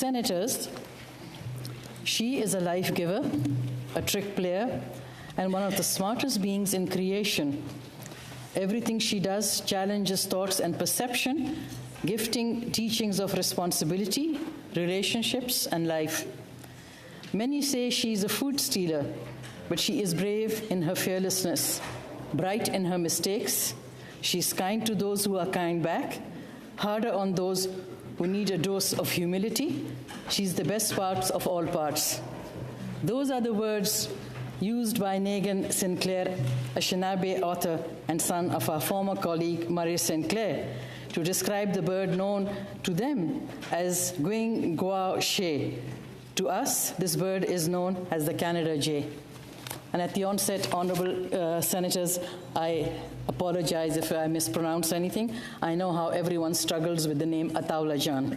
Senators, she is a life giver, a trick player, and one of the smartest beings in creation. Everything she does challenges thoughts and perception, gifting teachings of responsibility, relationships, and life. Many say she is a food stealer, but she is brave in her fearlessness, bright in her mistakes. She is kind to those who are kind back, harder on those who need a dose of humility. She's the best parts of all parts. Those are the words used by Nagin Sinclair, a Anishinaabe author and son of our former colleague Murray Sinclair, to describe the bird known to them as Gwing Gwa She. To us, this bird is known as the Canada jay. And at the onset, honorable senators, I apologize if I mispronounce anything. I know how everyone struggles with the name Ataullahjan.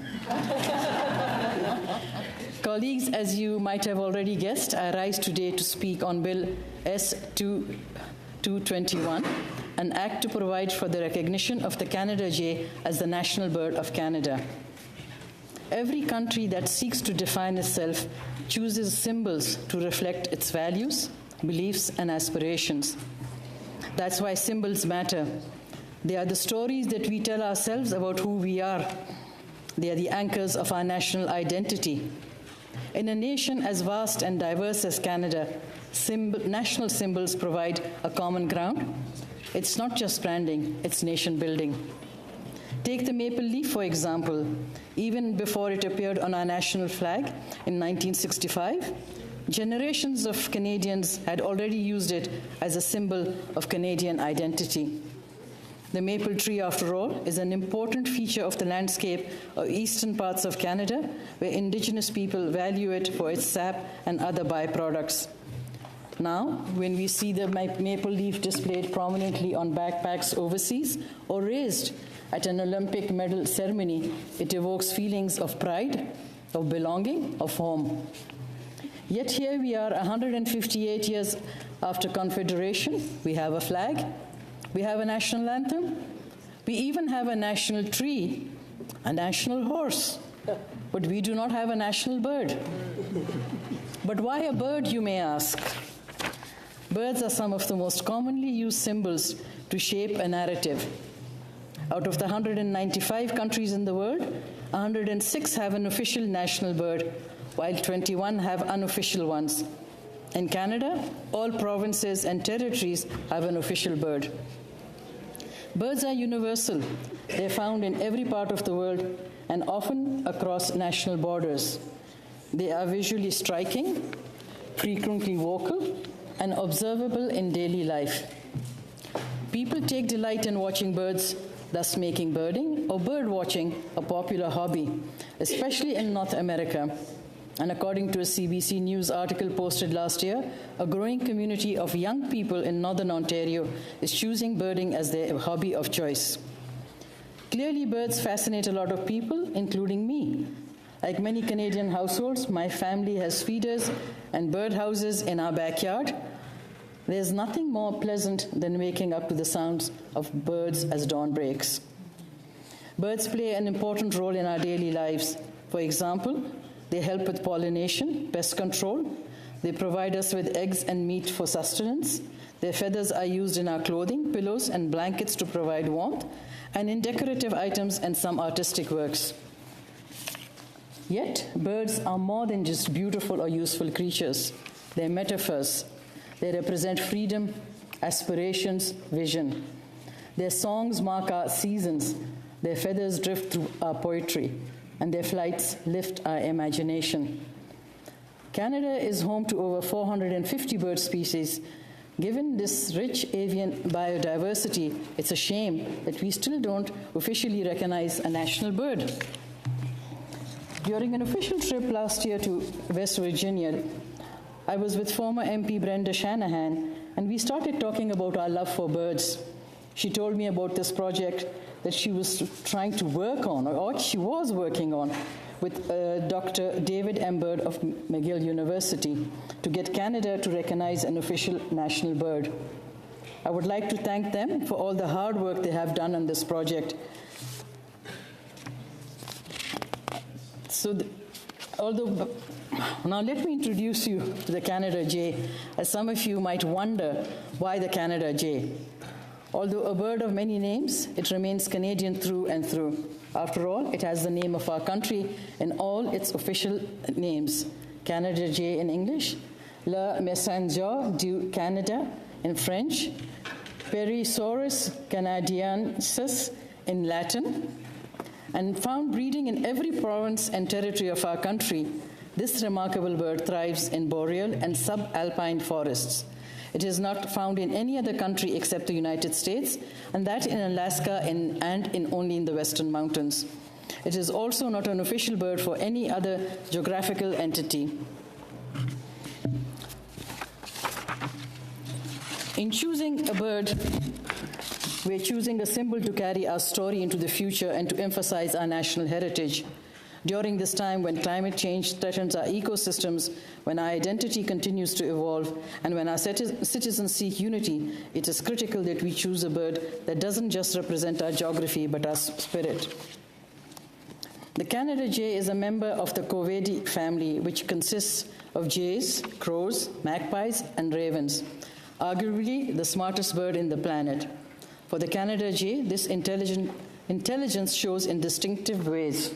Colleagues, as you might have already guessed, I rise today to speak on Bill S-221, an act to provide for the recognition of the Canada jay as the national bird of Canada. Every country that seeks to define itself chooses symbols to reflect its values, beliefs, and aspirations. That's why symbols matter. They are the stories that we tell ourselves about who we are. They are the anchors of our national identity. In a nation as vast and diverse as Canada, national symbols provide a common ground. It's not just branding, it's nation building. Take the maple leaf, for example. Even before it appeared on our national flag in 1965, generations of Canadians had already used it as a symbol of Canadian identity. The maple tree, after all, is an important feature of the landscape of eastern parts of Canada, where Indigenous people value it for its sap and other byproducts. Now, when we see the maple leaf displayed prominently on backpacks overseas or raised at an Olympic medal ceremony, it evokes feelings of pride, of belonging, of home. Yet here we are 158 years after Confederation. We have a flag. We have a national anthem. We even have a national tree, a national horse. But we do not have a national bird. But why a bird, you may ask? Birds are some of the most commonly used symbols to shape a narrative. Out of the 195 countries in the world, 106 have an official national bird, while 21 have unofficial ones. In Canada, all provinces and territories have an official bird. Birds are universal. They're found in every part of the world and often across national borders. They are visually striking, frequently vocal, and observable in daily life. People take delight in watching birds, thus making birding or bird watching a popular hobby, especially in North America. And according to a CBC News article posted last year, a growing community of young people in Northern Ontario is choosing birding as their hobby of choice. Clearly, birds fascinate a lot of people, including me. Like many Canadian households, my family has feeders and bird houses in our backyard. There's nothing more pleasant than waking up to the sounds of birds as dawn breaks. Birds play an important role in our daily lives. For example, they help with pollination, pest control. They provide us with eggs and meat for sustenance. Their feathers are used in our clothing, pillows, and blankets to provide warmth, and in decorative items and some artistic works. Yet, birds are more than just beautiful or useful creatures. They're metaphors. They represent freedom, aspirations, vision. Their songs mark our seasons. Their feathers drift through our poetry, and their flights lift our imagination. Canada is home to over 450 bird species. Given this rich avian biodiversity, it's a shame that we still don't officially recognize a national bird. During an official trip last year to West Virginia, I was with former MP Brenda Shanahan, and we started talking about our love for birds. She told me about this project that she was trying to work on, or she was working on, with Dr. David Embird of McGill University to get Canada to recognize an official national bird. I would like to thank them for all the hard work they have done on this project. So Now let me introduce you to the Canada jay, as some of you might wonder why the Canada jay. Although a bird of many names, it remains Canadian through and through. After all, it has the name of our country in all its official names. Canada jay in English, Le Messenger du Canada in French, Perisaurus canadiensis in Latin, and found breeding in every province and territory of our country. This remarkable bird thrives in boreal and subalpine forests. It is not found in any other country except the United States, and that in Alaska and only in the Western Mountains. It is also not an official bird for any other geographical entity. In choosing a bird, we're choosing a symbol to carry our story into the future and to emphasize our national heritage. During this time when climate change threatens our ecosystems, when our identity continues to evolve, and when our citizens seek unity, it is critical that we choose a bird that doesn't just represent our geography but our spirit. The Canada jay is a member of the Corvidae family, which consists of jays, crows, magpies, and ravens, arguably the smartest bird in the planet. For the Canada jay, this intelligence shows in distinctive ways.